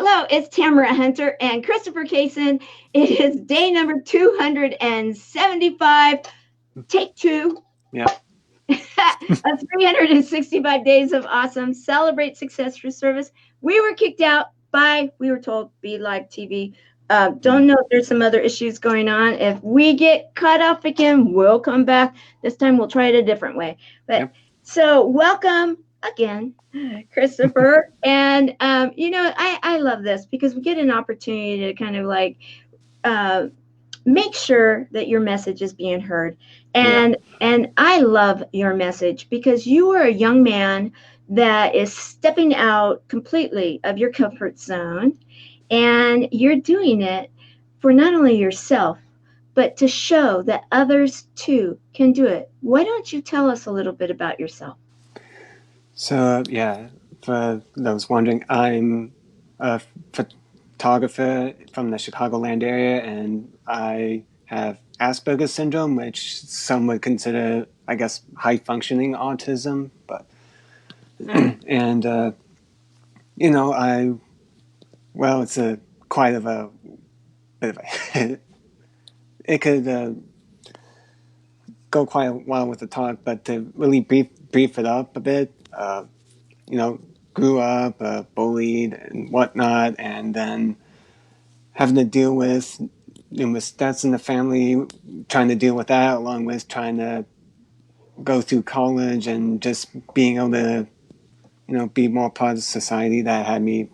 Hello, it's Tamara Hunter and Christopher Casson. It is day number 275, take two. Yeah. Of 365 days of awesome. Celebrate success through service. We were kicked out by, we were told, Be Live TV. Don't know if there's some other issues going on. If we get cut off again, we'll come back. This time we'll try it a different way. But So welcome again, Christopher. And, I love this because we get an opportunity to kind of like make sure that your message is being heard. And I love your message because you are a young man that is stepping out completely of your comfort zone, and you're doing it for not only yourself, but to show that others too can do it. Why don't you tell us a little bit about yourself? So, for those wondering, I'm a photographer from the Chicagoland area, and I have Asperger's syndrome, which some would consider, I guess, high-functioning autism. But, and, it's quite of a bit of a, it could go quite a while with the talk, but to really brief it up a bit, grew up bullied and whatnot, and then having to deal with numerous deaths in the family, trying to deal with that, along with trying to go through college and just being able to, be more part of society. That had me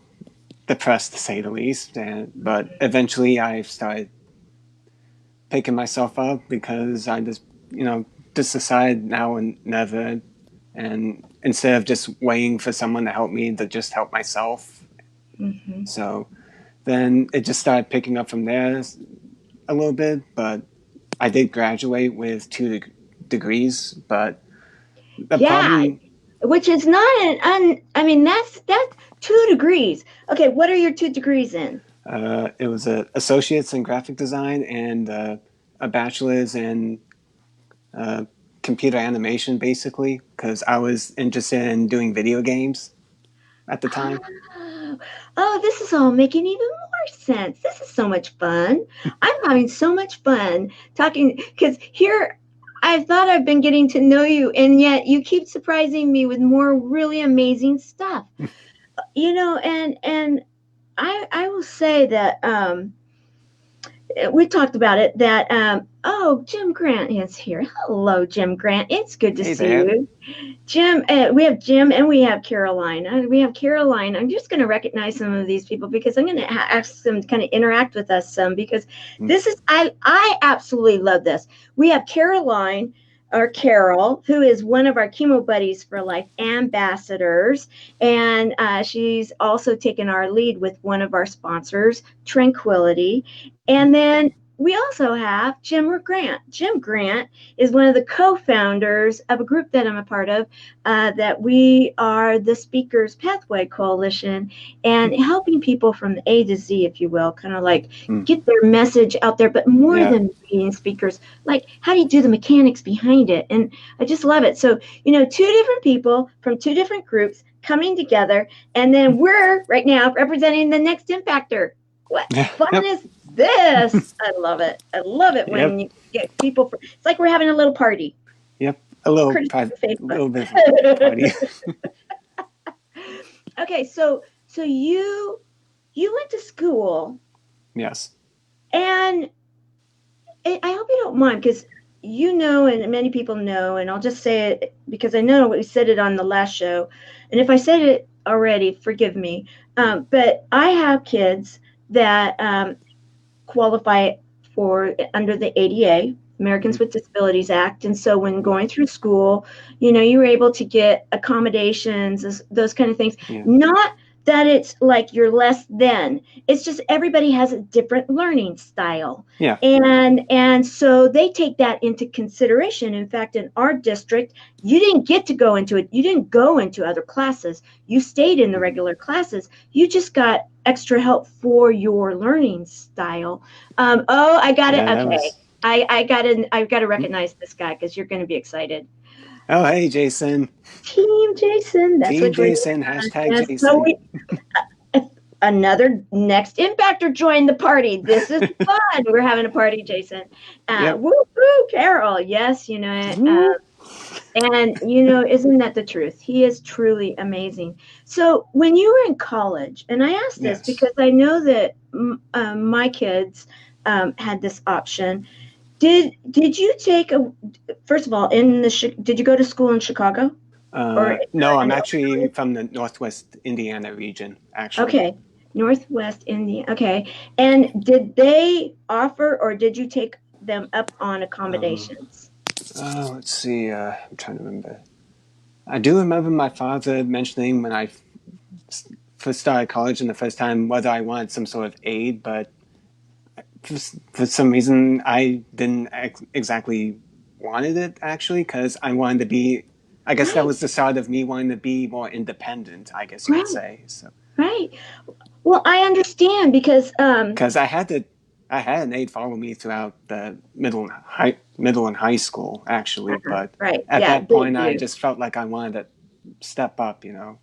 depressed, to say the least. But eventually I started picking myself up because I just decided now and never. And instead of just waiting for someone to help me, to just help myself. Mm-hmm. So then it just started picking up from there a little bit. But I did graduate with 2 degrees. But which is not that's 2 degrees. Okay, what are your 2 degrees in? It was an associate's in graphic design and a bachelor's in computer animation, basically, because I was interested in doing video games at the time. Oh, this is all making even more sense. This is so much fun. I'm having so much fun talking because here I thought I've been getting to know you, and yet you keep surprising me with more really amazing stuff. And I will say that we talked about it, that Jim Grant is here. Hello, Jim Grant. It's good to see you. Jim, we have Jim and we have Caroline. I'm just going to recognize some of these people because I'm going to ask them to kind of interact with us some, because this is, I absolutely love this. We have Caroline, or Carol, who is one of our Chemo Buddies for Life ambassadors. And she's also taken our lead with one of our sponsors, Tranquility. And then we also have Jim Grant. Jim Grant is one of the co-founders of a group that I'm a part of, that we are the Speakers Pathway Coalition, and helping people from the A to Z, if you will, kind of like get their message out there, but more than being speakers, like how do you do the mechanics behind it? And I just love it. So, 2 different people from 2 different groups coming together, and then we're right now representing the next impactor. What fun is this? I love it. I love it when you get people. It's like we're having a little party. Yep, a little bit of party. Okay, so you went to school. Yes. And I hope you don't mind, because and many people know, and I'll just say it because I know we said it on the last show, and if I said it already, forgive me. But I have kids that qualify for under the ADA, Americans with Disabilities Act. And so when going through school, you were able to get accommodations, those kind of things. Not that it's like you're less than. It's just everybody has a different learning style. Yeah. And so they take that into consideration. In fact, in our district, you didn't get to go into it. You didn't go into other classes. You stayed in the regular classes. You just got extra help for your learning style. I got it. Okay. I've got to recognize this guy because you're going to be excited. Oh, hey, Jason. Team Jason. That's Team what Jason. Hashtag Jason. another next impactor joined the party. This is fun. We're having a party, Jason. Yep. Woo woo, Carol. Yes, and isn't that the truth? He is truly amazing. So when you were in college, and I asked this Yes. because I know that my kids had this option. Did you take first of all did you go to school in Chicago? No, I'm actually from the Northwest Indiana region, actually. Okay, Northwest Indiana. Okay, and did they offer, or did you take them up on accommodations? Let's see. I'm trying to remember. I do remember my father mentioning when I first started college and the first time whether I wanted some sort of aid, but for some reason I didn't exactly wanted it, actually, because I wanted to be. I guess that Right, was the start of me wanting to be more independent, I guess you could right, say. So right. Well, I understand because because I had an aide follow me throughout the middle and high school, actually, but right, at yeah, that they point I do. just felt like I wanted to step up, you know.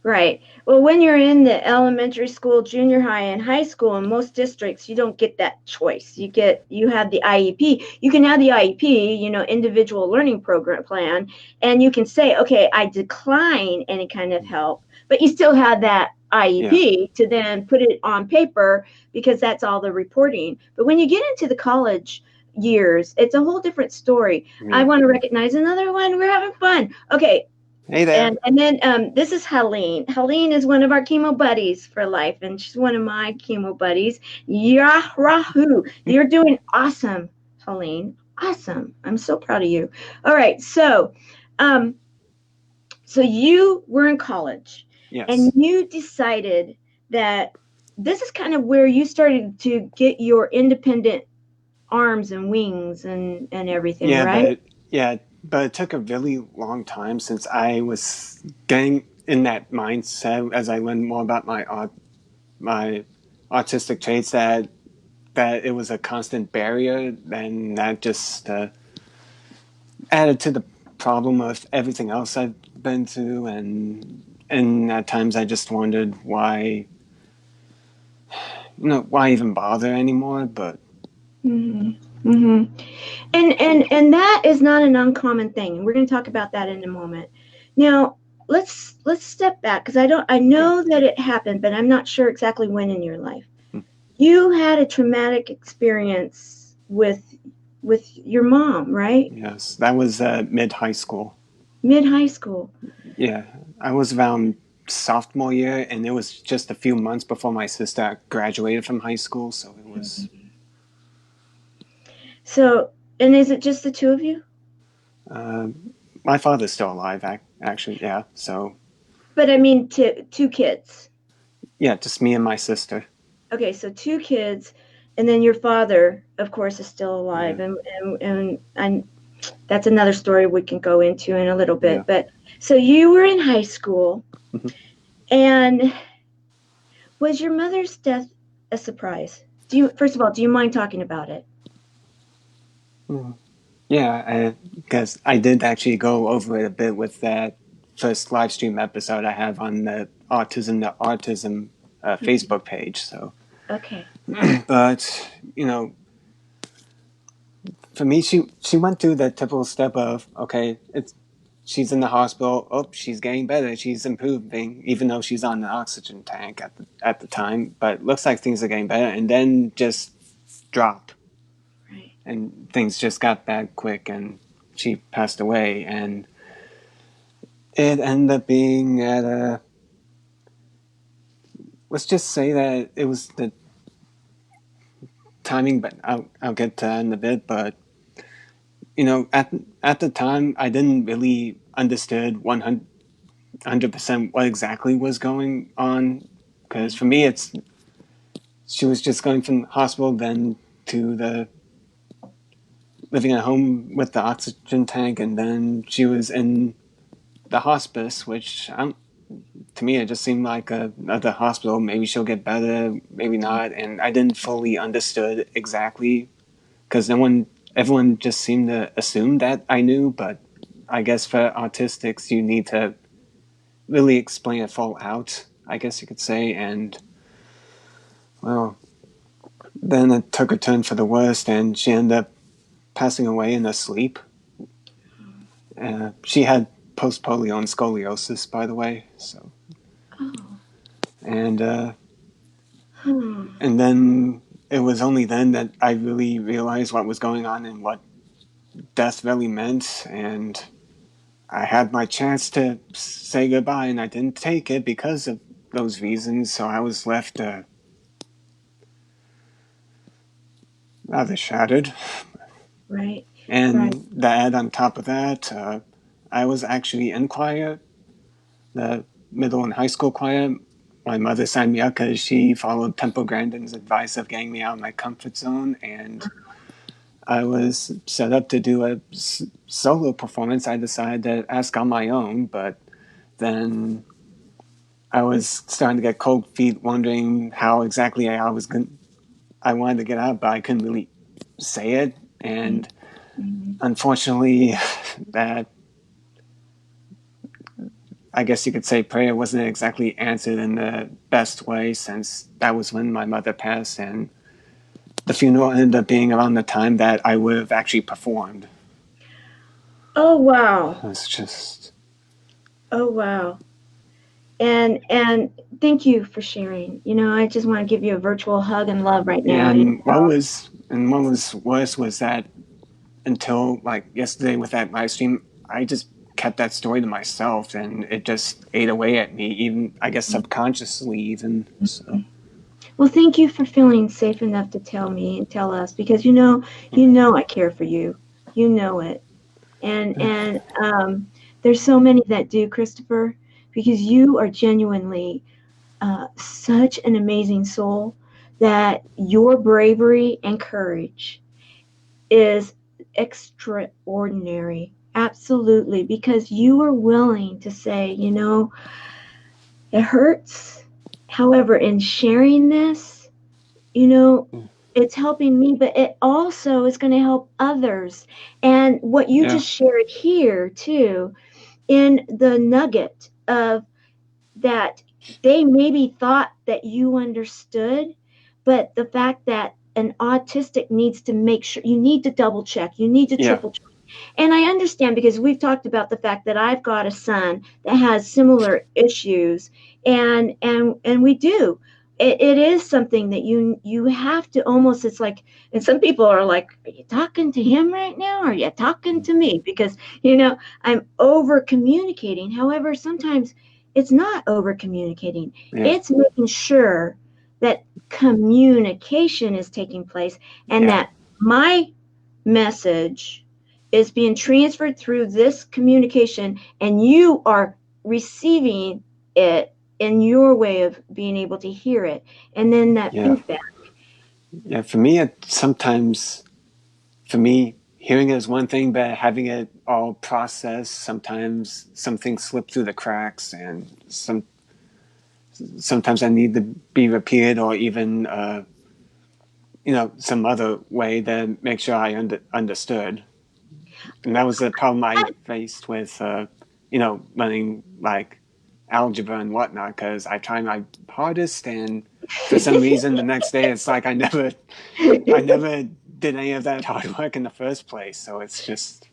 Right. Well, when you're in the elementary school, junior high, and high school, in most districts, you don't get that choice. You have the IEP. You can have the IEP, individual learning program plan, and you can say, okay, I decline any kind of help, but you still have that Yeah, IEP to then put it on paper because that's all the reporting. But when you get into the college years, it's a whole different story. I yeah. want to recognize another one. We're having fun. Okay, Hey there. and then this is Helene. Helene is one of our chemo buddies for life, and she's one of my chemo buddies. Yahoo! You're doing awesome, Helene. Awesome. I'm so proud of you. All right, um, so you were in college, and Yes. you decided that this is kind of where you started to get your independent arms and wings and everything, Yeah, right? but it took a really long time since I was getting in that mindset as I learned more about my autistic traits that it was a constant barrier, and that just added to the problem of everything else I've been through, and at times I just wondered why, why even bother anymore. But Mm-hmm. Mm-hmm. And that is not an uncommon thing. We're going to talk about that in a moment. Now, let's step back because I okay. know that it happened, but I'm not sure exactly when in your life. You had a traumatic experience with your mom, right? Yes, that was mid high school. Mid high school. Yeah, I was around sophomore year, and it was just a few months before my sister graduated from high school. So it was. So, and is it just the two of you? Uh, my father's still alive, actually. Yeah. So But I mean, two kids. yeah, just me and my sister. Okay, so two kids, and then your father, of course, is still Yeah. alive, and that's another story we can go into in a little Yeah. bit. But so you were in high school, Mhm. and was your mother's death a surprise? First of all, do you mind talking about it? Mm. Yeah, because I did actually go over it a bit with that first live stream episode I have on the Autism Facebook page. So, Okay. but for me, she went through the typical step of, okay, she's in the hospital. Oh, she's getting better. She's improving, even though she's on the oxygen tank at the time. But looks like things are getting better, and then just dropped, Right. and things just got bad quick, and she passed away. And it ended up being at a. Let's just say that it was the timing, but I'll get to that in a bit. But at the time, I didn't really understood 100% what exactly was going on, because Right. for me it's she was just going from the hospital then to the living at home with the oxygen tank, and then she was in the hospice, which to me it just seemed like another hospital. Maybe she'll get better, maybe not, and I didn't fully understood exactly because everyone just seemed to assume that I knew, but I guess for autistics you need to really explain it full out, I guess you could say. And Well, then it took a turn for the worst, and she ended up passing away in her sleep. She had post polio and scoliosis, by the way. So, Oh. and Hmm. and then it was only then that I really realized what was going on and what death really meant. And I had my chance to say goodbye, and I didn't take it because of those reasons. So I was left rather shattered. Right. Right. And that on top of that, I was actually in choir, the middle and high school choir. My mother signed me up because she followed Temple Grandin's advice of getting me out of my comfort zone, and I was set up to do a solo performance. I decided to ask on my own, but then I was starting to get cold feet, wondering how exactly I was going. I wanted to get out, but I couldn't really say it, and Mm-hmm. unfortunately, that I guess you could say prayer wasn't exactly answered in the best way, since that was when my mother passed, and the funeral ended up being around the time that I would have actually performed. Oh wow. It's just, Oh wow. And thank you for sharing. I just want to give you a virtual hug and love right now. what was worse was that until like yesterday with that live stream, I just kept that story to myself, and it just ate away at me, even I guess subconsciously, even so. Well, thank you for feeling safe enough to tell me and tell us because I care for you. You know it. And there's so many that do, Christopher, because you are genuinely such an amazing soul that your bravery and courage is extraordinary. Absolutely, because you are willing to say, it hurts. However, in sharing this, you know, it's helping me, but it also is going to help others. And what you Yeah, just shared here, too, in the nugget of that they maybe thought that you understood, but the fact that an autistic needs to make sure you need to double check, you need to yeah, triple check. And I understand because we've talked about the fact that I've got a son that has similar issues, and we do. It is something that you have to almost. It's like, and some people are like, "Are you talking to him right now? Or are you talking to me?" Because I'm over communicating. However, sometimes it's not over communicating. yeah, It's making sure that communication is taking place and yeah, that my message is being transferred through this communication and you are receiving it in your way of being able to hear it and then that yeah, feedback. yeah. For me, for me, hearing it is one thing, but having it all processed, sometimes some things slip through the cracks, and sometimes I need to be repeated, or even some other way to make sure I understood. And that was the problem I faced with learning like algebra and whatnot, because I tried my hardest, and for some reason the next day it's like I never did any of that hard work in the first place. So it's just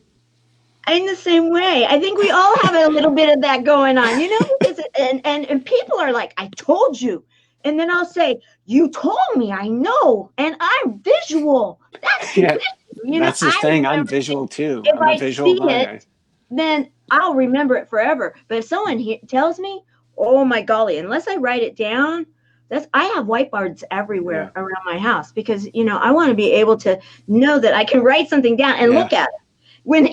I'm the same way. I think we all have a little bit of that going on, because and people are like, I told you. And then I'll say, you told me, I know, and I'm visual. That's the yeah, issue. that's the I thing. I'm remember visual too. if I'm a I visual see it, learner. then I'll remember it forever. But if someone tells me, oh my golly, unless I write it down, I have whiteboards Yeah, everywhere around my house because I want to be able to know that I can write something down and yeah, look at it. When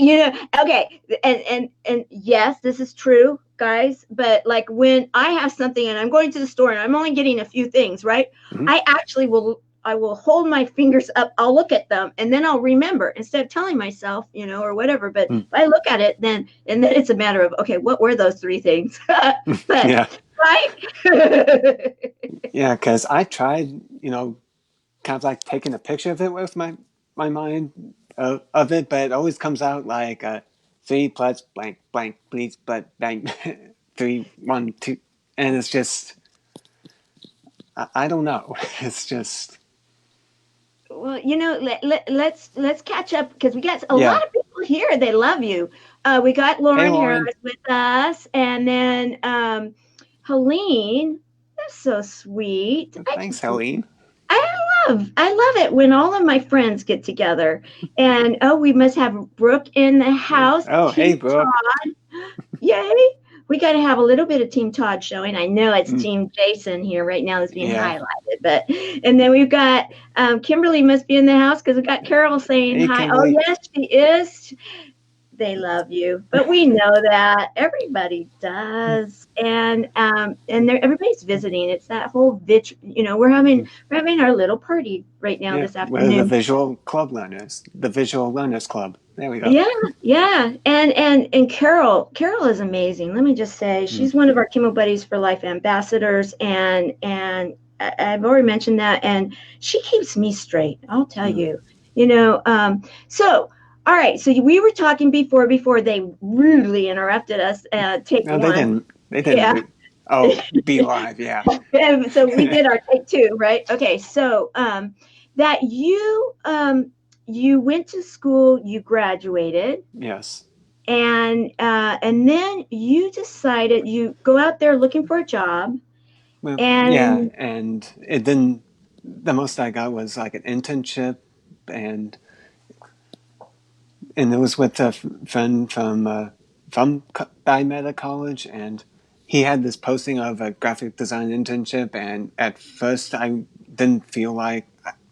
okay, and yes, this is true, guys, but like when I have something and I'm going to the store and I'm only getting a few things, right? mm-hmm. I will hold my fingers up, I'll look at them, and then I'll remember instead of telling myself, or whatever. But if I look at it, then it's a matter of, okay, what were those three things? But Yeah, right. yeah. Because I tried, kind of like taking a picture of it with my mind of it, but it always comes out like 3 plus blank blank please but blank 3 1 2, and it's just I don't know. It's just, Well, let's catch up because we got a lot yeah. of people here. They love you. We got Hey, Lauren Lauren. Harris with us, and then Helene. That's so sweet. Thanks, Helene. I love it when all of my friends get together. And oh, we must have Brooke in the house. Oh, hey, Team Brooke. Yay! We got to have a little bit of Team Todd showing. I know it's Mm, Team Jason here right now that's being yeah. highlighted, but and then we've got Kimberly must be in the house because we got Carol saying Hey, hi. Oh Kimberly. yes, she is. They love you, but we know that everybody does, and everybody's visiting. It's that whole we're having our little party right now Yeah, this we're the afternoon. Visual Club Learners. The Visual Learners Club. There we go. Yeah, yeah. And Carol is amazing. Let me just say, Mm, she's one of our Chemo Buddies for Life ambassadors, and I've already mentioned that, and she keeps me straight. I'll tell mm. you. So all right. So we were talking before they rudely interrupted us. Take No, they one. didn't. They didn't. Yeah. Oh, be live. Yeah. And so we did our take two, right? Okay. So that you went to school, you graduated, Yes. and then you decided you go out there looking for a job, Well, yeah, and and it didn't. The most I got was like an internship, and it was with a friend from I met at college, and he had this posting of a graphic design internship, and at first I didn't feel like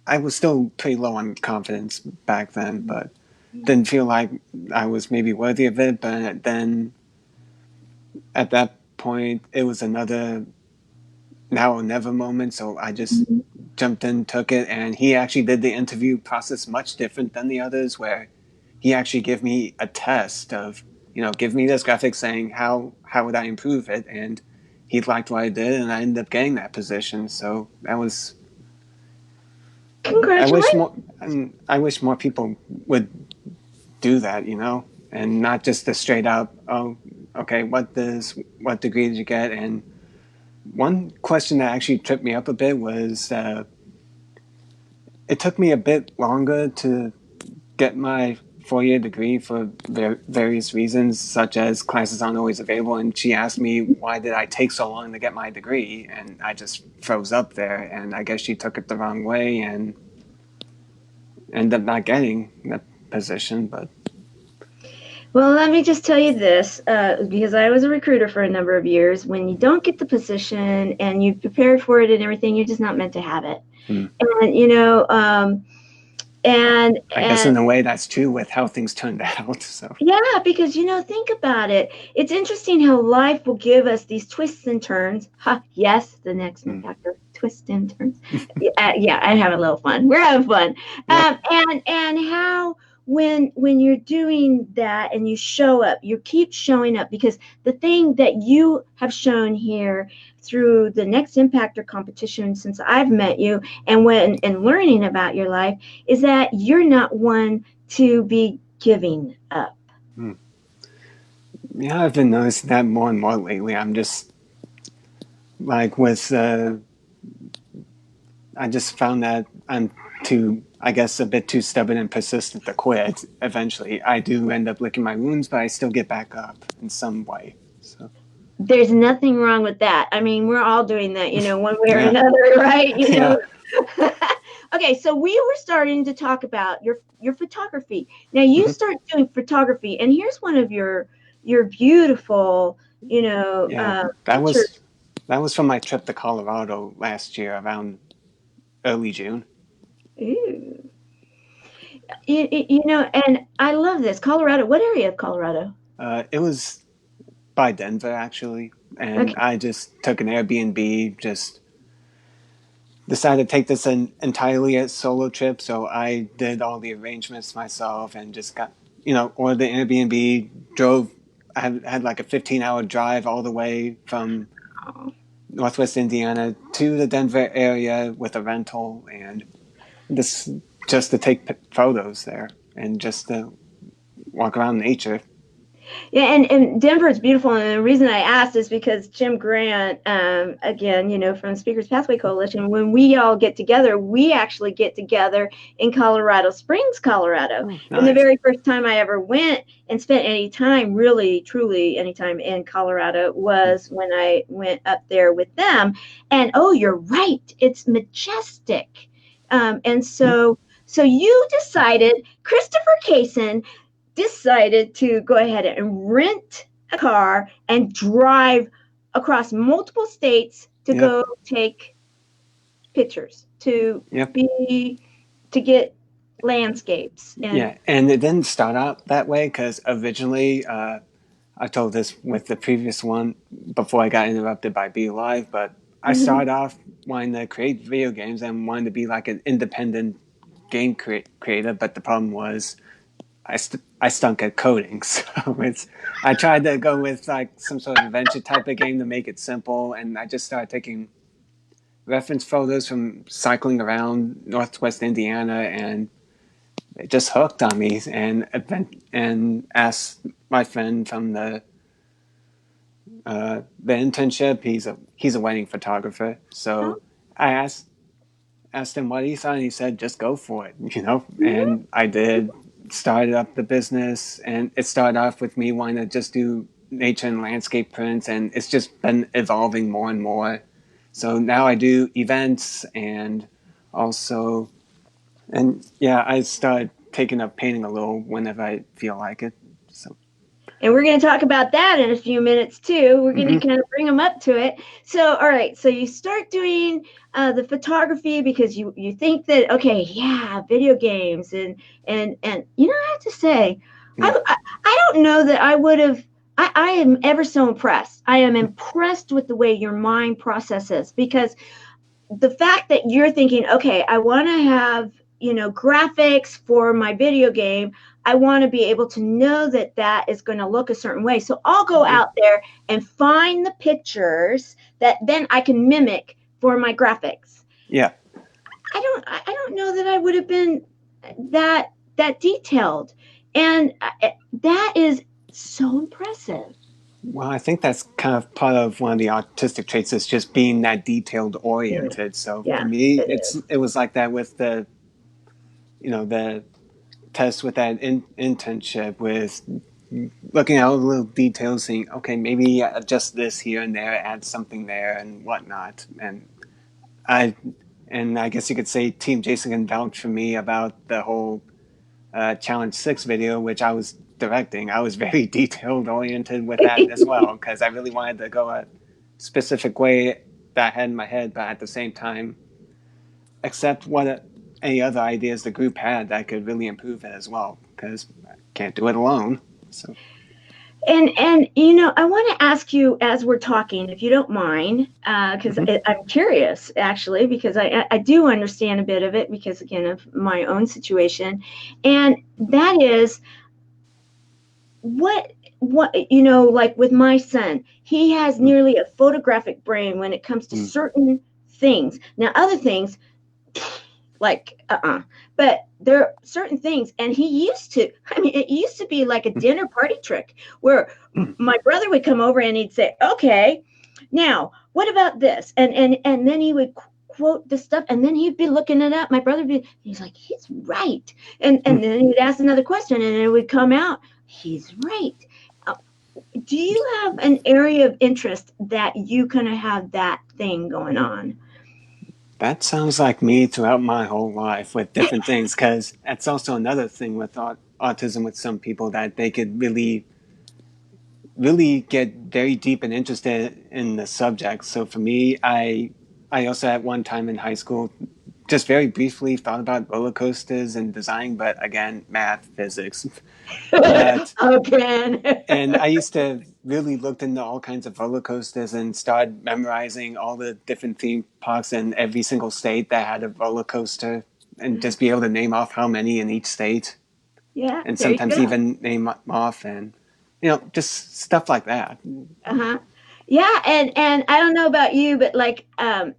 I was still pretty low on confidence back then, but didn't feel like I was maybe worthy of it. But then at that point, it was another now or never moment, so I just jumped in, took it, and he actually did the interview process much different than the others, where he actually gave me a test of, give me this graphic saying how would I improve it, and he liked what I did, and I ended up getting that position. So that was I wish congratulations. more I wish more people would do that, and not just the straight up, oh, okay, what degree did you get? And one question that actually tripped me up a bit was it took me a bit longer to get my 4-year degree for various reasons, such as classes aren't always available. And she asked me, why did I take so long to get my degree? And I just froze up there. And I guess she took it the wrong way and ended up not getting that position. But Well, let me just tell you this, because I was a recruiter for a number of years. When you don't get the position and you've prepared for it and everything, you're just not meant to have it. hmm, And and I guess in a way that's true with how things turned out. So, yeah, because think about it. It's interesting how life will give us these twists and turns. Ha, yes, the next hmm, factor, twists and turns. Yeah, I have a little fun. We're having fun. yeah. And how when you're doing that and you show up, you keep showing up because the thing that you have shown here through the next impactor competition since I've met you and learning about your life is that you're not one to be giving up. Hmm. Yeah, I've been noticing that more and more lately. I'm just like I just found that I'm I guess, a bit too stubborn and persistent to quit. Eventually, I do end up licking my wounds, but I still get back up in some way. So, There's nothing wrong with that. I mean, we're all doing that, one way or yeah, another, right? yeah. Okay, so we were starting to talk about your photography. Now you Hmm. start doing photography, and here's one of your beautiful, Yeah, pictures. that was from my trip to Colorado last year around early June. Ooh. And I love this. Colorado. What area of Colorado? It was by Denver actually, and Okay. I just took an Airbnb, just decided to take this entirely as solo trip. So I did all the arrangements myself and just got, ordered the Airbnb, drove. I had like a 15-hour drive all the way from Oh. Northwest Indiana to the Denver area with a rental, and this just to take photos there and just to walk around nature. Yeah, and Denver is beautiful, and the reason I asked is because Jim Grant, again, from Speakers Pathway Coalition, when we all get together, we actually get together in Colorado Springs, Colorado. Oh, And the nice. very first time I ever went and spent any time, really, truly any time in Colorado, was when I went up there with them. And oh, you're right, it's majestic. And so you decided, Christopher Casson decided to go ahead and rent a car and drive across multiple states to Yep. go take pictures, to Yep. get landscapes. Yeah, and it didn't start out that way because originally, I told this with the previous one before I got interrupted by Be Live, but I started off wanting to create video games and wanted to be like an independent game creator, but the problem was I stunk at coding, so I tried to go with like some sort of adventure type of game to make it simple, and I just started taking reference photos from cycling around Northwest Indiana, and it just hooked on me. And asked my friend from the internship. He's a wedding photographer, so I asked him what he thought, and he said, "Just go for it," And I did. Started up the business, and it started off with me wanting to just do nature and landscape prints, and it's just been evolving more and more. So now I do events and also, and yeah, I started taking up painting a little whenever I feel like it. So. And we're going to talk about that in a few minutes too. We're going to kind of bring them up to it. So, all right. So you start doing the photography because you think that, okay, yeah, video games and I have to say, I don't know that I would have. I am ever so impressed. I am impressed with the way your mind processes, because the fact that you're thinking, okay, I want to have, graphics for my video game. I want to be able to know that that is going to look a certain way. So I'll go out there and find the pictures that then I can mimic for my graphics. Yeah. I don't know that I would have been that detailed. And that is so impressive. Well, I think that's kind of part of one of the autistic traits, is just being that detailed oriented. So for me, it was like that with the test with that internship, with looking at all the little details, saying, okay, maybe adjust this here and there, add something there and whatnot. I I guess you could say Team Jason can vouch for me about the whole Challenge 6 video, which I was directing. I was very detailed oriented with that as well, because I really wanted to go a specific way that I had in my head, but at the same time, accept any other ideas the group had that could really improve it as well, because I can't do it alone. So. And I want to ask you, as we're talking, if you don't mind, because I'm curious, actually, because I do understand a bit of it, because again of my own situation, and that is what like with my son, he has nearly a photographic brain when it comes to certain things. Now other things, like but there are certain things, and it used to be like a dinner party trick where my brother would come over and he'd say, okay, now what about this, and then he would quote the stuff, and then he'd be looking it up. My brother would be, he's like, he's right, and then he'd ask another question, and it would come out, he's right. Do you have an area of interest that you kind of have that thing going on? That sounds like me throughout my whole life with different things, because that's also another thing with autism with some people, that they could really, really get very deep and interested in the subject. So for me, I also at one time in high school just very briefly thought about roller coasters and design, but again, math, physics. And I used to really look into all kinds of roller coasters and start memorizing all the different theme parks in every single state that had a roller coaster, and just be able to name off how many in each state. Yeah. And sometimes even name off, and just stuff like that. Yeah, and I don't know about you, but like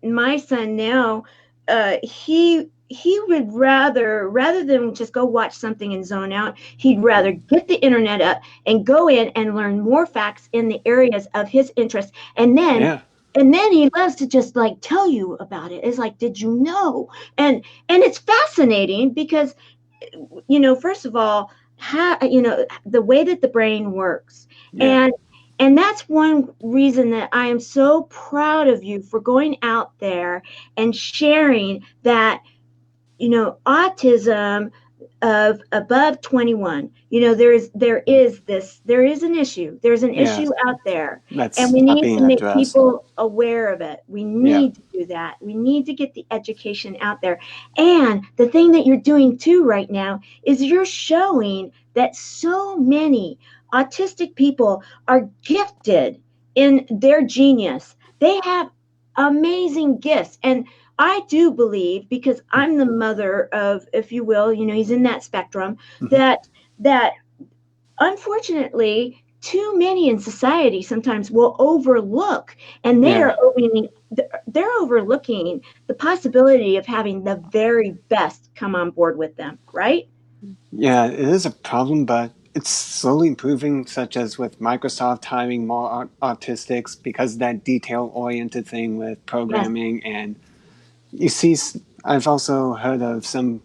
my son now, he he would rather than just go watch something and zone out, he'd rather get the internet up and go in and learn more facts in the areas of his interest. And then he loves to just like tell you about it. It's like, did you know? And it's fascinating because, first of all, how, the way that the brain works. Yeah. And that's one reason that I am so proud of you for going out there and sharing that, autism of above 21, there is an issue. There's an Yeah. issue out there, and That's we not need being to make addressed. people aware of it. We need to do that. We need to get the education out there. And the thing that you're doing too right now is you're showing that so many autistic people are gifted in their genius. They have amazing gifts. And I do believe, because I'm the mother of, if you will, he's in that spectrum, Mm-hmm. that unfortunately too many in society sometimes will overlook, and they're overlooking the possibility of having the very best come on board with them, right? Yeah, it is a problem, but it's slowly improving, such as with Microsoft hiring more autistics because of that detail-oriented thing with Yes. programming. And you see, I've also heard of some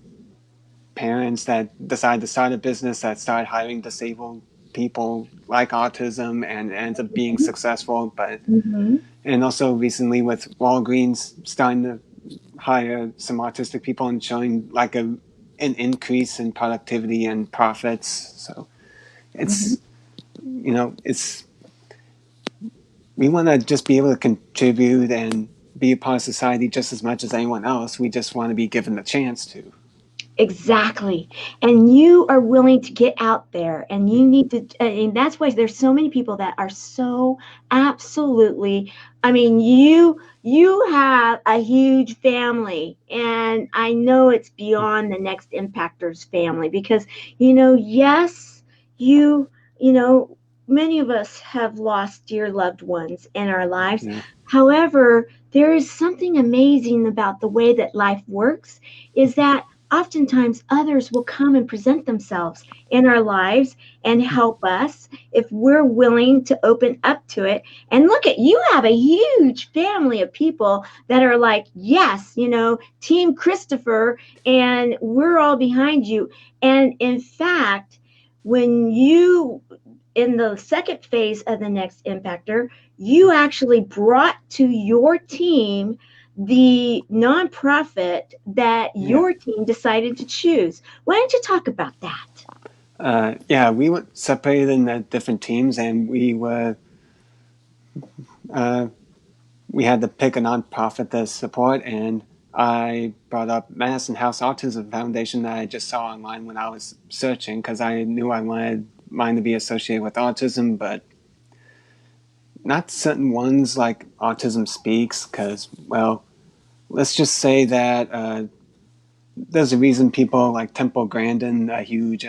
parents that decide to start a business that start hiring disabled people like autism and ends up being successful. Mm-hmm. And also recently with Walgreens starting to hire some autistic people and showing like an increase in productivity and profits. So Mm-hmm. it's, it's, we want to just be able to contribute and be a part of society just as much as anyone else. We just want to be given the chance to. Exactly. And you are willing to get out there, and you need to, and that's why there's so many people that are so absolutely, I mean, you have a huge family, and I know it's beyond the Next Impactors family because, yes, you, you know, many of us have lost dear loved ones in our lives. Yeah. However, there is something amazing about the way that life works, is that oftentimes others will come and present themselves in our lives and help us if we're willing to open up to it. And look, at you have a huge family of people that are like, yes, Team Christopher, and we're all behind you. And in fact, when you, in the second phase of the Next Impactor, you actually brought to your team the nonprofit that your team decided to choose. Why don't you talk about that? Yeah, we were separated into different teams, and we had to pick a nonprofit to support. And I brought up Madison House Autism Foundation that I just saw online when I was searching because I knew I wanted mine to be associated with autism, but not certain ones like Autism Speaks. Because, well, let's just say that there's a reason people like Temple Grandin, a huge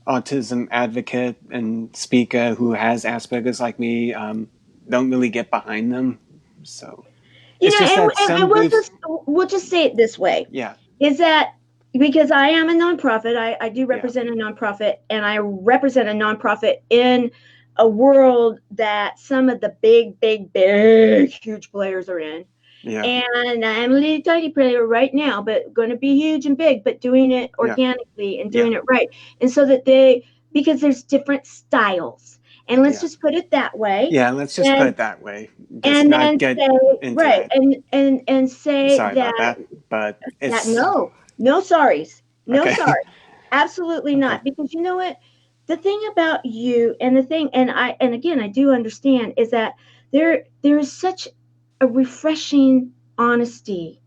autism advocate and speaker who has Asperger's like me, don't really get behind them. So it's just that And some groups. we'll just say it this way: Yeah. is that because I am a nonprofit, I do Yeah. represent a nonprofit, and I represent a nonprofit in a world that some of the big, huge players are in. Yeah. And I'm a little tiny player right now, but going to be huge and big, but doing it Yeah. organically and doing it right. And so that because there's different styles. And let's just put it that way. Yeah, let's just put it that way. Just And not then get say, into right, that. and say Sorry about that, but that it's no sorries. No okay. sorry. Absolutely Okay. not. Because you know what? The thing about you, and the thing, and again, I do understand, is that there is such a refreshing honesty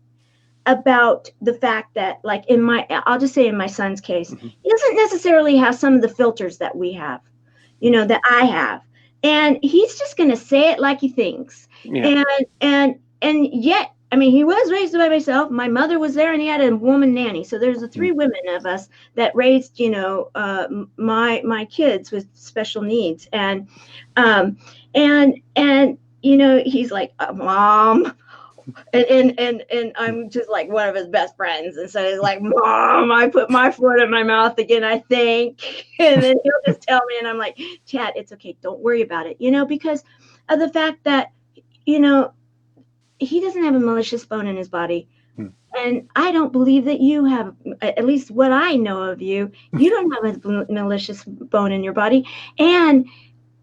about the fact that, like, I'll just say in my son's case, he doesn't necessarily have some of the filters that we have, that I have. And he's just going to say it like he thinks. Yeah. And yet, I mean, he was raised by myself. My mother was there, and he had a woman nanny. So there's the three women of us that raised, my kids with special needs. And he's like, Mom, And I'm just like one of his best friends. And so he's like, Mom, I put my foot in my mouth again, I think. And then he'll just tell me, and I'm like, Chad, it's okay. Don't worry about it. Because of the fact that, he doesn't have a malicious bone in his body. And I don't believe that you have, at least what I know of you, you don't have a malicious bone in your body. And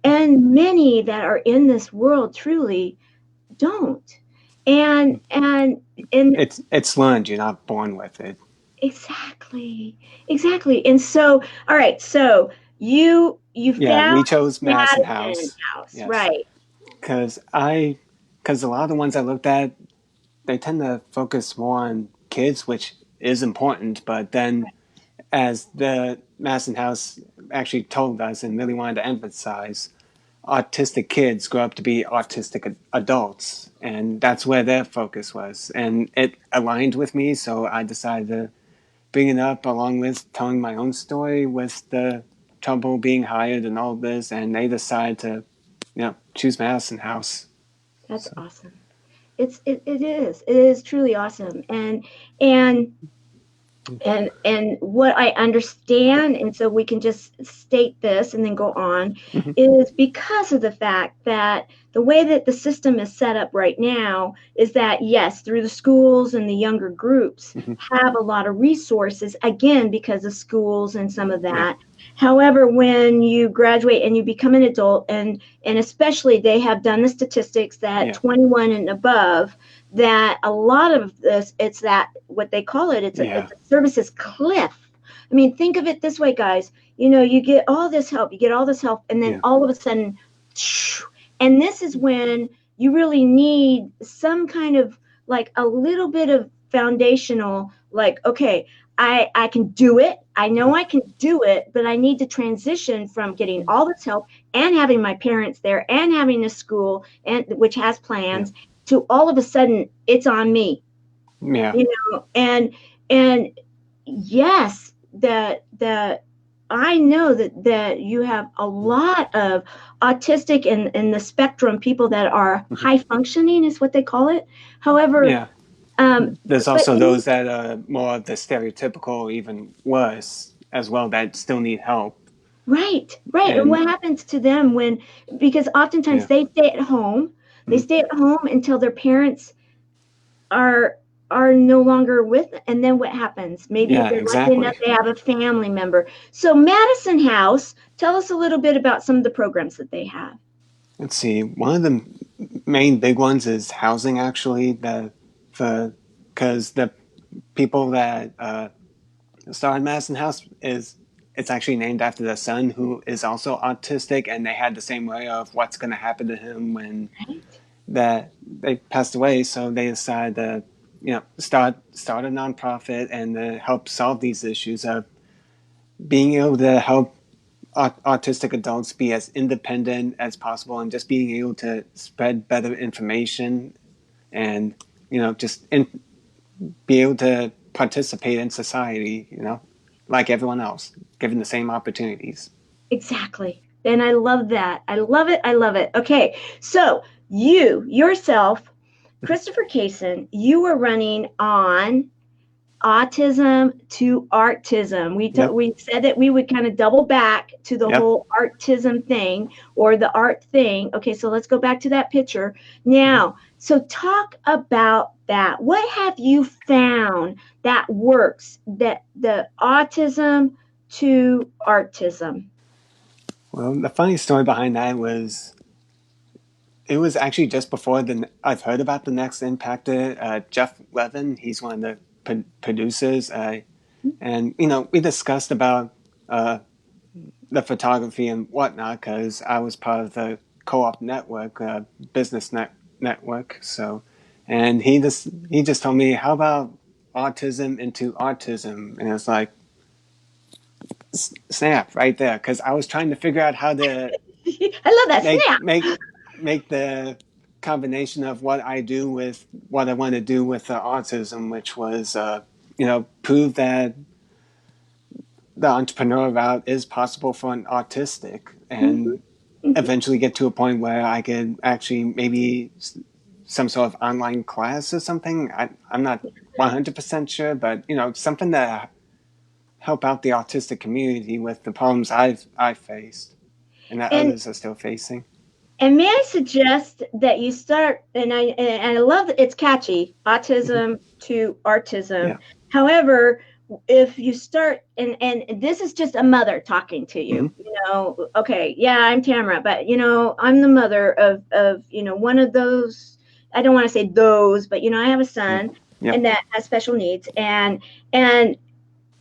many that are in this world truly don't. And it's learned. You're not born with it. exactly. And so, all right, so you Yeah, found we chose Madison Madison House. House, Yes, right? because a lot of the ones I looked at, they tend to focus more on kids, which is important. But then, as the Madison House actually told us and really wanted to emphasize, autistic kids grow up to be autistic adults, and that's where their focus was, and it aligned with me. So I decided to bring it up along with telling my own story with the trouble being hired and all this, and they decided to, choose Madison House. That's So. awesome. It is truly awesome. And and what I understand, and so we can just state this and then go on, Mm-hmm. is because of the fact that the way that the system is set up right now is that, yes, through the schools and the younger groups Mm-hmm. have a lot of resources, again, because of schools and some of Yeah. that. However, when you graduate and you become an adult, and especially they have done the statistics that Yeah. 21 and above, that a lot of this, it's that what they call it, it's Yeah. a services cliff. I mean, think of it this way, guys. You get all this help, and then Yeah. all of a sudden, and this is when you really need some kind of, like, a little bit of foundational, like, okay, I can do it. I know I can do it, but I need to transition from getting all this help and having my parents there and having a school and which has Yeah. plans, to all of a sudden it's on me. Yeah. And yes, that I know that you have a lot of autistic and the spectrum people that are high functioning, is what they call it. However, Yeah. um, There's but also those that are more of the stereotypical, even worse as well, that still need help. right. And And what happens to them when, because oftentimes yeah. they stay at home, Mm-hmm. until their parents are no longer with, and then what happens? Maybe if Yeah, they're lucky enough, exactly. they have a family member. So Madison House, tell us a little bit about some of the programs that they have. Let's see. One of the main big ones is housing. Actually, because the people that started Madison House it's actually named after the son who is also autistic, and they had the same way of what's going to happen to him when Right. that they passed away. So they decided to start a nonprofit and to help solve these issues of being able to help autistic adults be as independent as possible and just being able to spread better information and just be able to participate in society, like everyone else, given the same opportunities. Exactly. And I love that. I love it. I love it. Okay. So you yourself, Christopher Casson, you were running on autism to artism. Yep. We said that we would kind of double back to the Yep. whole artism thing, or the art thing. Okay, so let's go back to that picture now. So talk about that. What have you found that works, that the autism to artism? Well, the funny story behind that was it was actually just before I've heard about the Next Impactor. Jeff Levin, he's one of the producers, and we discussed about the photography and whatnot because I was part of the co-op network, business network. So, and he just told me, how about autism into artism, and it's like snap right there because I was trying to figure out how to I love that make snap. make make the combination of what I do with what I want to do with the autism, which was prove that the entrepreneur route is possible for an autistic, Mm-hmm, and mm-hmm. eventually get to a point where I could actually maybe some sort of online class or something. I'm not 100% sure, but something to help out the autistic community with the problems I've faced and that And others are still facing. And may I suggest that you start, and I love that it's catchy, autism to artism. Yeah. However, if you start, and this is just a mother talking to you, okay, yeah, I'm Tamara, but I'm the mother of one of those. I don't want to say those, but I have a son, Yep. and that has special needs, and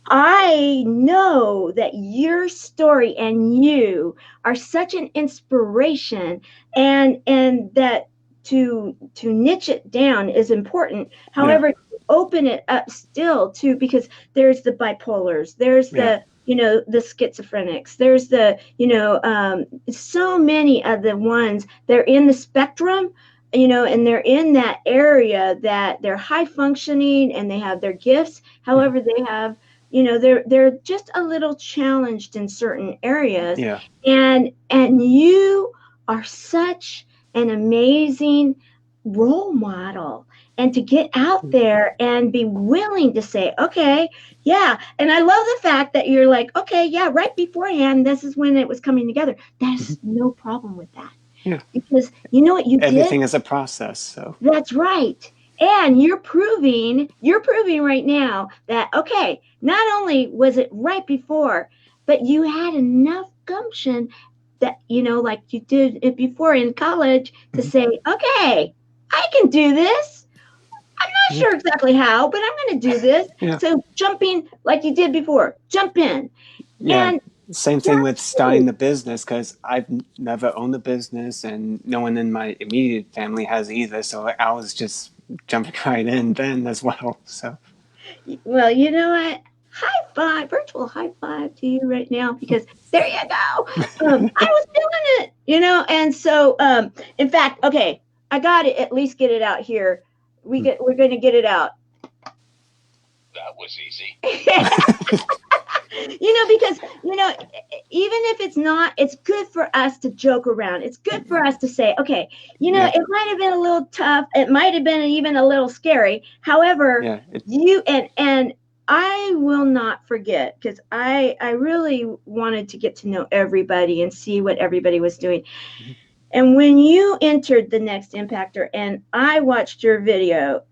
I know that your story and you are such an inspiration, and that to niche it down is important. However, open it up still too, because there's the bipolars, there's the the schizophrenics, there's the so many of the ones, they're in the spectrum, and they're in that area that they're high functioning and they have their gifts. However, they have they're just a little challenged in certain areas. Yeah. And you are such an amazing role model, and to get out there and be willing to say, okay, yeah. And I love the fact that you're like, okay, yeah, right beforehand, this is when it was coming together. There's no problem with that. Yeah. Because you know what you did? Everything is a process. So that's right. And you're proving right now that, okay, not only was it right before, but you had enough gumption that, like you did it before in college, to say, okay, I can do this. I'm not sure exactly how, but I'm going to do this. Yeah. So jumping like you did before, jump in. Yeah. And same thing with starting the business, because I've never owned a business and no one in my immediate family has either. So I was just jumping right in then as well. So, well, you know what? High five, virtual high five to you right now, because there you go. I was doing it, and so, in fact, okay, I got to at least get it out here. We're going to get it out. That was easy. Because, even if it's not, it's good for us to joke around. It's good for us to say, okay, it might have been a little tough. It might have been even a little scary. However, you and I will not forget, because I really wanted to get to know everybody and see what everybody was doing. And when you entered the Next Impactor and I watched your video,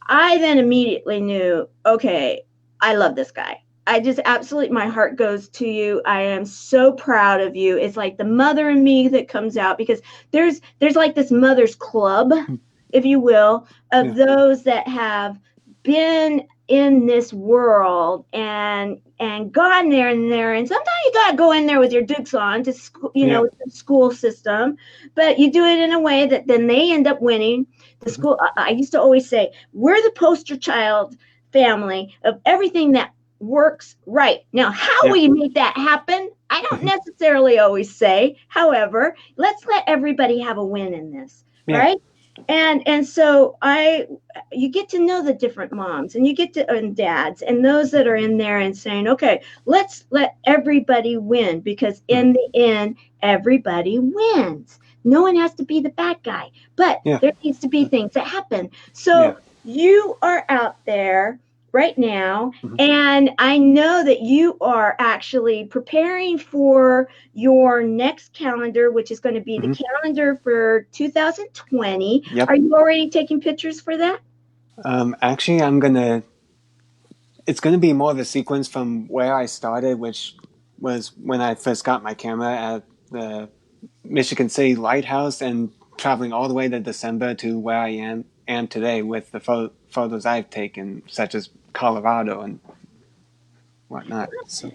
I then immediately knew, okay, I love this guy. I just absolutely, my heart goes to you. I am so proud of you. It's like the mother in me that comes out, because there's like this mother's club, if you will, of those that have been in this world and gone there, and sometimes you got to go in there with your dukes on to school, with the school system, but you do it in a way that then they end up winning. The school, I used to always say, we're the poster child family of everything that works right. Now, how we make that happen, I don't necessarily always say. However, let's let everybody have a win in this, right? And so you get to know the different moms, and you get to, and dads, and those that are in there and saying, okay, let's let everybody win, because in the end, everybody wins. No one has to be the bad guy, but there needs to be things that happen. So you are out there right now, and I know that you are actually preparing for your next calendar, which is going to be the calendar for 2020. Are you already taking pictures for that? Actually, it's going to be more of a sequence from where I started, which was when I first got my camera at the Michigan City Lighthouse, and traveling all the way to December to where I am today with the photos I've taken, such as Colorado and whatnot. So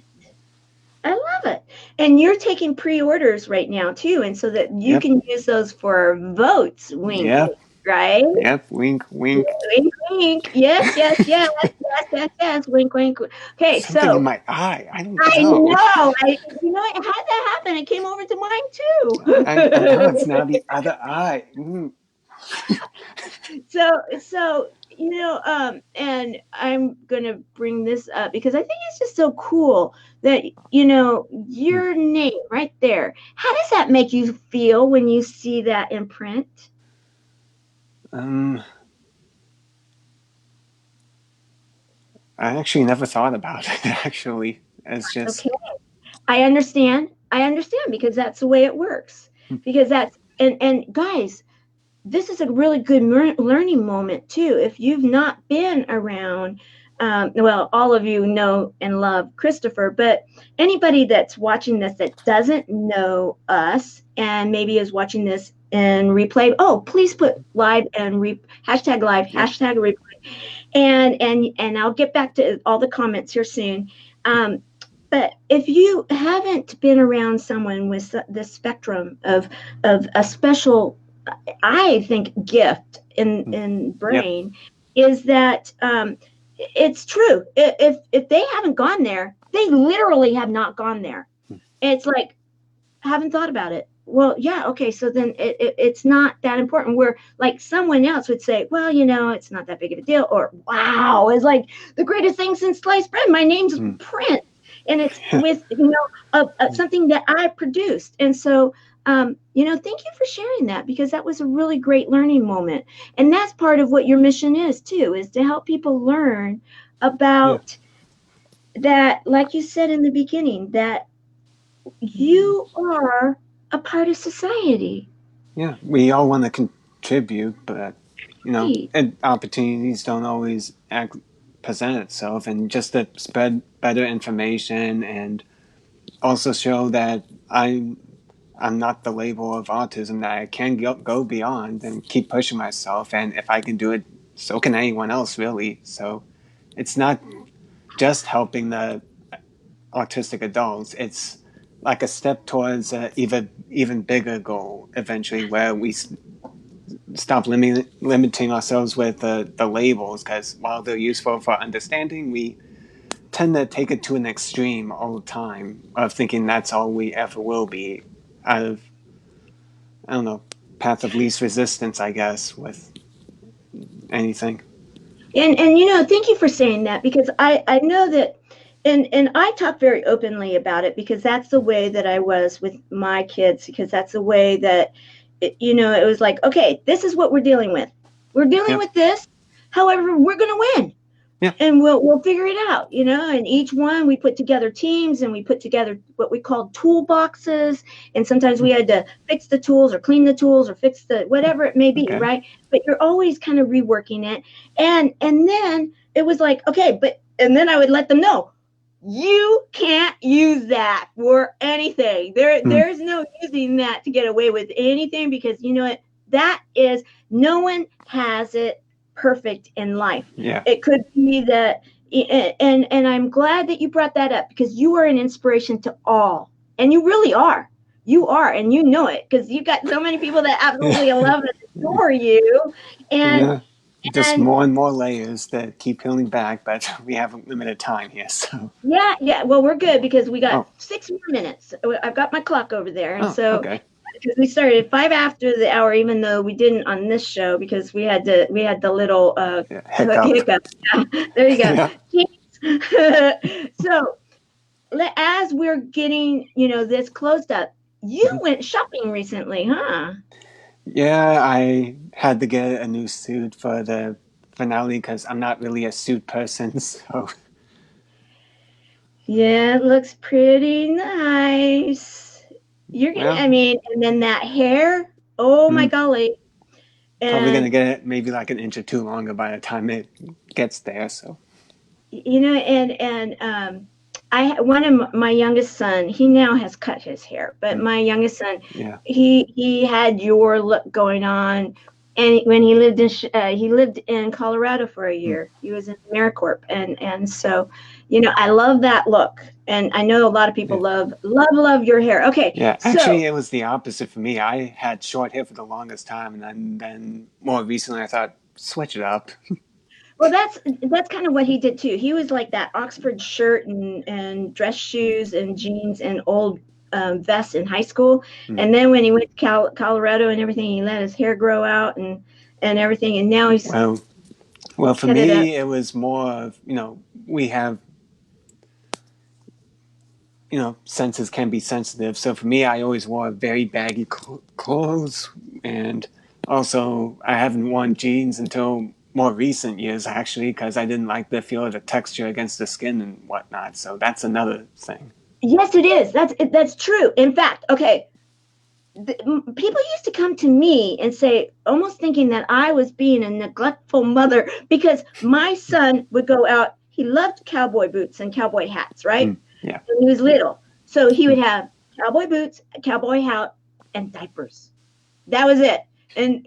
I love it. And you're taking pre-orders right now too, and so that you can use those for votes. Wink, wink, right? Yep. Wink, wink. Wink, wink. Yes, yes, yes, yes, yes, yes. Wink, wink. Okay, something in my eye. I don't know. I know. How did that happen? It came over to mine too. I know, it's now the other eye. So and I'm gonna bring this up because I think it's just so cool that your name right there. How does that make you feel when you see that in print? I actually never thought about it. Actually, it's just Okay. I understand. I understand because that's the way it works. Because that's and guys, this is a really good learning moment too. If you've not been around, well, all of you know and love Christopher, but anybody that's watching this that doesn't know us and maybe is watching this in replay, oh, please put live and hashtag live, hashtag replay, and I'll get back to all the comments here soon. But if you haven't been around someone with the spectrum of a special, I think, gift in brain, is that it's true. If they haven't gone there, they literally have not gone there. It's like, haven't thought about it. Well, yeah, okay, so then it's not that important. Where like someone else would say, well, it's not that big of a deal, or wow, it's like the greatest thing since sliced bread. My name's Prince, and it's with something that I produced, and so thank you for sharing that, because that was a really great learning moment, and that's part of what your mission is too, is to help people learn about that, like you said in the beginning, that you are a part of society. Yeah, we all want to contribute, but Right. and opportunities don't always present itself, and just to spread better information and also show that I'm not the label of autism, that I can go beyond and keep pushing myself, and if I can do it, so can anyone else, really. So it's not just helping the autistic adults, it's like a step towards an even bigger goal eventually, where we stop limiting ourselves with the labels, because while they're useful for understanding, we tend to take it to an extreme all the time of thinking that's all we ever will be, out of, I don't know, path of least resistance, I guess, with anything. And thank you for saying that, because I know that, and I talk very openly about it, because that's the way that I was with my kids, because that's the way that it was like, okay, this is what we're dealing with. We're dealing with this. However, we're going to win. Yeah. And we'll figure it out, and each one we put together teams, and we put together what we called toolboxes, and sometimes we had to fix the tools or clean the tools or fix the whatever it may be, right? But you're always kind of reworking it, and then it was like, okay, and then I would let them know, you can't use that for anything. There's no using that to get away with anything, because you know what, that is, no one has it perfect in life. Yeah. It could be that, and I'm glad that you brought that up, because you are an inspiration to all, and you really are. You are, and you know it, because you've got so many people that absolutely love and adore you, and just more and more layers that keep peeling back, but we have a limited time here, so. Yeah. Well, we're good, because we got 6 more minutes. I've got my clock over there, and so because we started 5 after the hour, even though we didn't on this show, because we had the little hiccup. Yeah, there you go. So as we're getting this closed up, you went shopping recently, huh? Yeah, I had to get a new suit for the finale, because I'm not really a suit person, so. Yeah, it looks pretty nice. You're gonna, I mean, and then that hair, oh my golly. Probably gonna get it maybe like an inch or two longer by the time it gets there, so. One of my youngest son, he now has cut his hair, but my youngest son, he had your look going on, and when he lived in Colorado for a year. He was in AmeriCorps, and so I love that look, and I know a lot of people love your hair. Okay, yeah, actually, it was the opposite for me. I had short hair for the longest time, and then more recently I thought, switch it up. Well, that's kind of what he did too. He was like that Oxford shirt and dress shoes and jeans and old vests in high school. And then when he went to Colorado and everything, he let his hair grow out and everything. And now he's well, for me, it was more of, we have, senses can be sensitive. So for me, I always wore very baggy clothes, and Also, I haven't worn jeans until more recent years, actually, because I didn't like the feel of the texture against the skin and whatnot. So that's another thing. Yes, it is. That's true. In fact, okay, people used to come to me and say, almost thinking that I was being a neglectful mother, because my son would go out. He loved cowboy boots and cowboy hats, right? Yeah. When he was little. So he would have cowboy boots, a cowboy hat, and diapers. That was it. And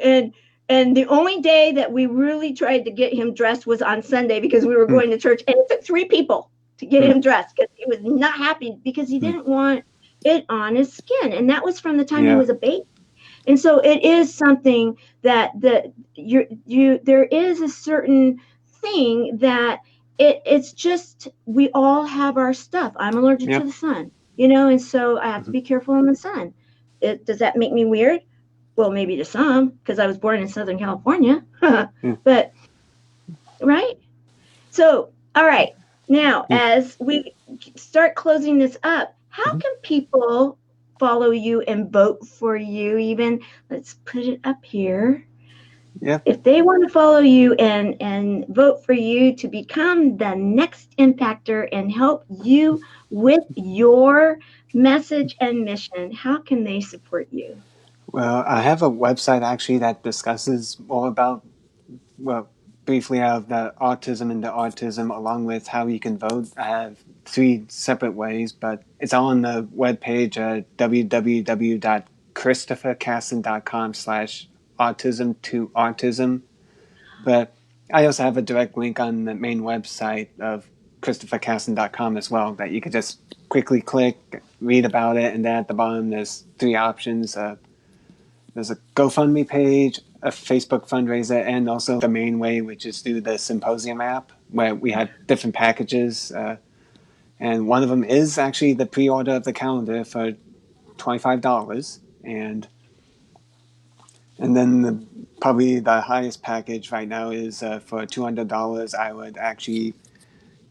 the only day that we really tried to get him dressed was on Sunday, because we were going to church, and it took 3 people to get him dressed, because he was not happy, because he didn't want it on his skin. And that was from the time he was a baby. And so it is something that there is a certain thing that it's just, we all have our stuff. I'm allergic to the sun, and so I have to be careful in the sun. Does that make me weird? Well, maybe to some, because I was born in Southern California. But right. So, all right. Now, as we start closing this up, how can people follow you and vote for you? Even, let's put it up here. Yeah. If they want to follow you and vote for you to become the next impactor and help you with your message and mission, how can they support you? Well, I have a website actually that discusses all about, well, briefly of the autism and the autism, along with how you can vote. I have 3 separate ways, but it's all on the webpage, www.christophercasson.com/autism2autism. But I also have a direct link on the main website of christophercasson.com as well, that you could just quickly click, read about it, and then at the bottom there's 3 options. There's a GoFundMe page, a Facebook fundraiser, and also the main way, which is through the Symposium app, where we have different packages. And one of them is actually the pre-order of the calendar for $25. And then probably the highest package right now is for $200. I would actually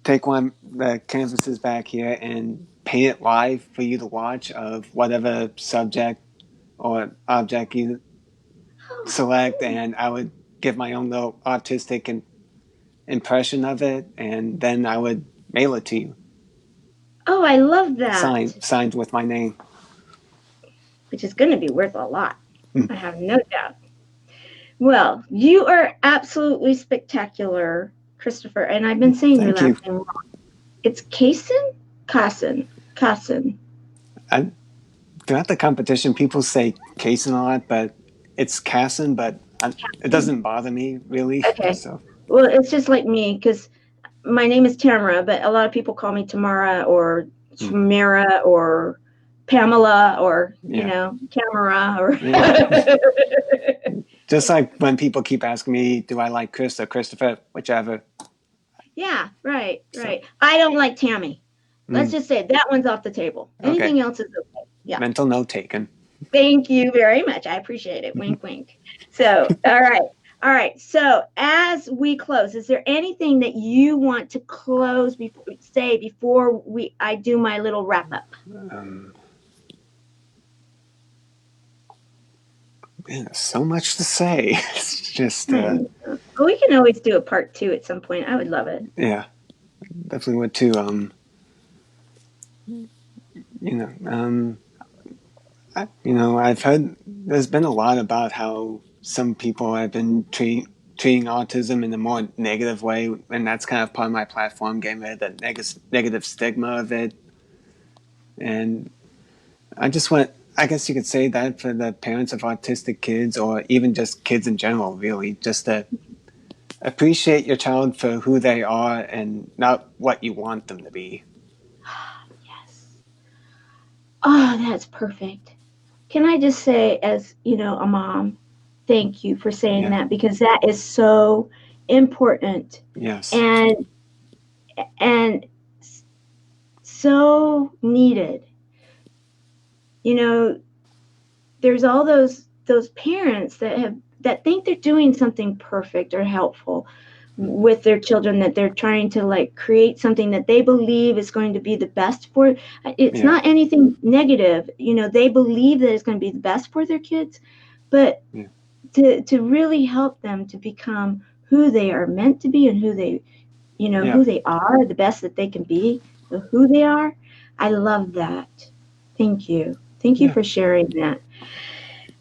take one of the canvases back here and paint it live for you to watch, of whatever subject or object you select, and I would give my own little autistic impression of it, and then I would mail it to you. Oh, I love that. Signed with my name. Which is going to be worth a lot. I have no doubt. Well, you are absolutely spectacular, Christopher. And I've been saying your last name wrong. It's Casson? Casson. Throughout the competition, people say Casson a lot, but it's Casson, but it doesn't bother me, really. Okay. So. Well, it's just like me, because my name is Tamara, but a lot of people call me Tamara or Tamara or Pamela or, Tamara or... Just like when people keep asking me, do I like Chris or Christopher, whichever. Yeah, right. I don't like Tammy. Let's just say that one's off the table. Anything else is okay. Yeah. Mental note taken. Thank you very much. I appreciate it. Wink, wink. So, all right. So as we close, is there anything that you want to close before I do my little wrap up? Man, there's so much to say. It's just. Well, we can always do a part 2 at some point. I would love it. Yeah, definitely would too. I've heard there's been a lot about how some people have been treating autism in a more negative way, and that's kind of part of my platform, getting rid of the negative stigma of it. And I guess you could say that for the parents of autistic kids, or even just kids in general, really, just to appreciate your child for who they are and not what you want them to be. Yes. Oh, that's perfect. Can I just say, as a mom, thank you for saying that, because that is so important. Yes. And so needed. There's all those parents that think they're doing something perfect or helpful with their children, that they're trying to create something that they believe is going to be the best for. It's not anything negative. They believe that it's going to be the best for their kids, but to really help them to become who they are meant to be and who they, who they are, the best that they can be, who they are. I love that. Thank you. Thank you for sharing that.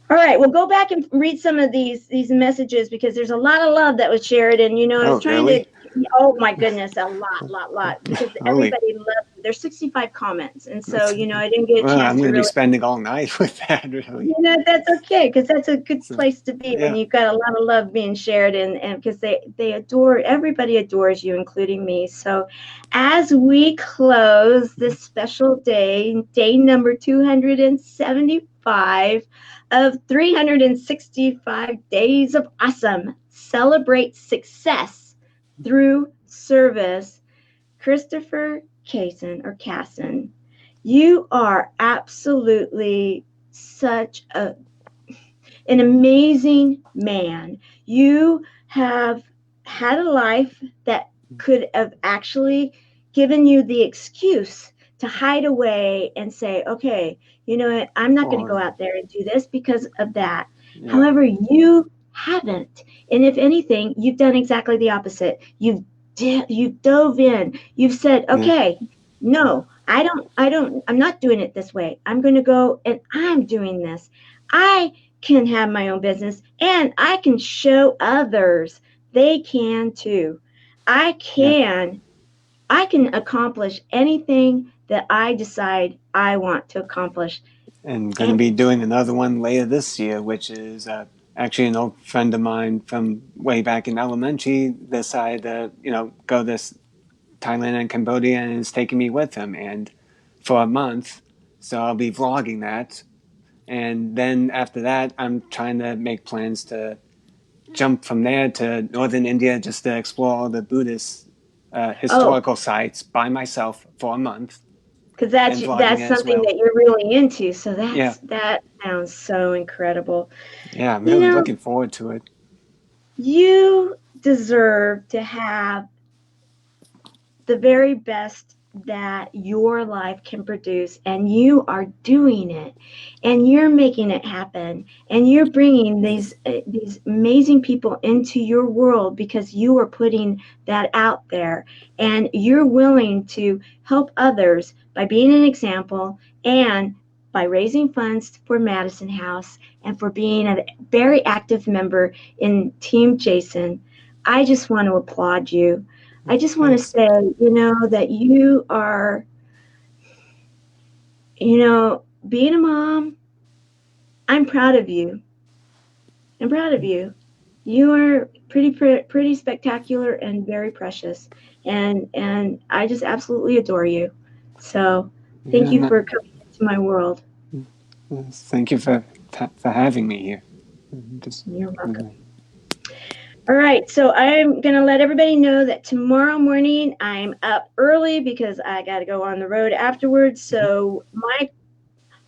All right, we'll go back and read some of these messages because there's a lot of love that was shared, and I was trying to. Oh my goodness, a lot, because everybody loves it. There's 65 comments, and so I didn't get a chance. I'm going to be spending all night with that. Really, that's okay, because that's a good place to be when you've got a lot of love being shared, and because they adore, everybody adores you, including me. So, as we close this special day number 275 of 365 days of awesome, celebrate success through service. Christopher Casson, you are absolutely such an amazing man. You have had a life that could have actually given you the excuse to hide away and say, okay, you know what, I'm not going to go out there and do this because of that. However, you haven't. And if anything, you've done exactly the opposite. You've dove in. You've said, okay, no, I'm not doing it this way. I'm going to go and I'm doing this. I can have my own business and I can show others they can too. I can accomplish anything that I decide I want to accomplish. And going to be doing another one later this year, which is actually an old friend of mine from way back in elementary decided to, go this Thailand and Cambodia and is taking me with him and for a month. So I'll be vlogging that. And then after that, I'm trying to make plans to jump from there to northern India just to explore all the Buddhist historical sites by myself for a month. Because that's something that you're really into. So that sounds so incredible. Yeah, I'm really looking forward to it. You deserve to have the very best that your life can produce, and you are doing it, and you're making it happen, and you're bringing these amazing people into your world because you are putting that out there, and you're willing to help others by being an example and by raising funds for Madison House and for being a very active member in Team Jason. I just want to applaud you. I just want to say, that you are, being a mom, I'm proud of you. I'm proud of you. You are pretty spectacular and very precious. And I just absolutely adore you. So thank you for coming into my world. Thank you for having me here. You're welcome. All right, so I'm going to let everybody know that tomorrow morning I'm up early because I got to go on the road afterwards. So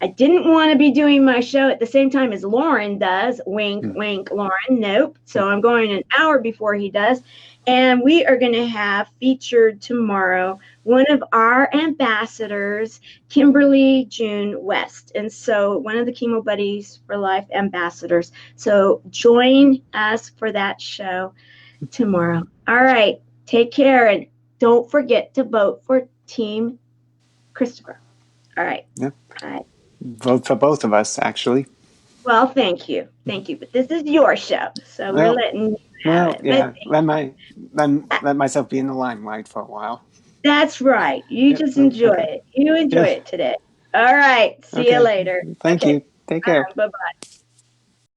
I didn't want to be doing my show at the same time as Lauren does. Wink, wink, Lauren. Nope. So I'm going an hour before he does. And we are going to have featured tomorrow one of our ambassadors, Kimberly June West. And so one of the Chemo Buddies for Life ambassadors. So join us for that show tomorrow. All right. Take care. And don't forget to vote for Team Christopher. All right. Yep. All right. Vote for both of us, actually. Well, thank you. But this is your show, so we're letting you have it. Yeah, let myself be in the limelight for a while. That's right. You just enjoy it. You enjoy it today. All right. See you later. Thank you. Take care. Bye-bye.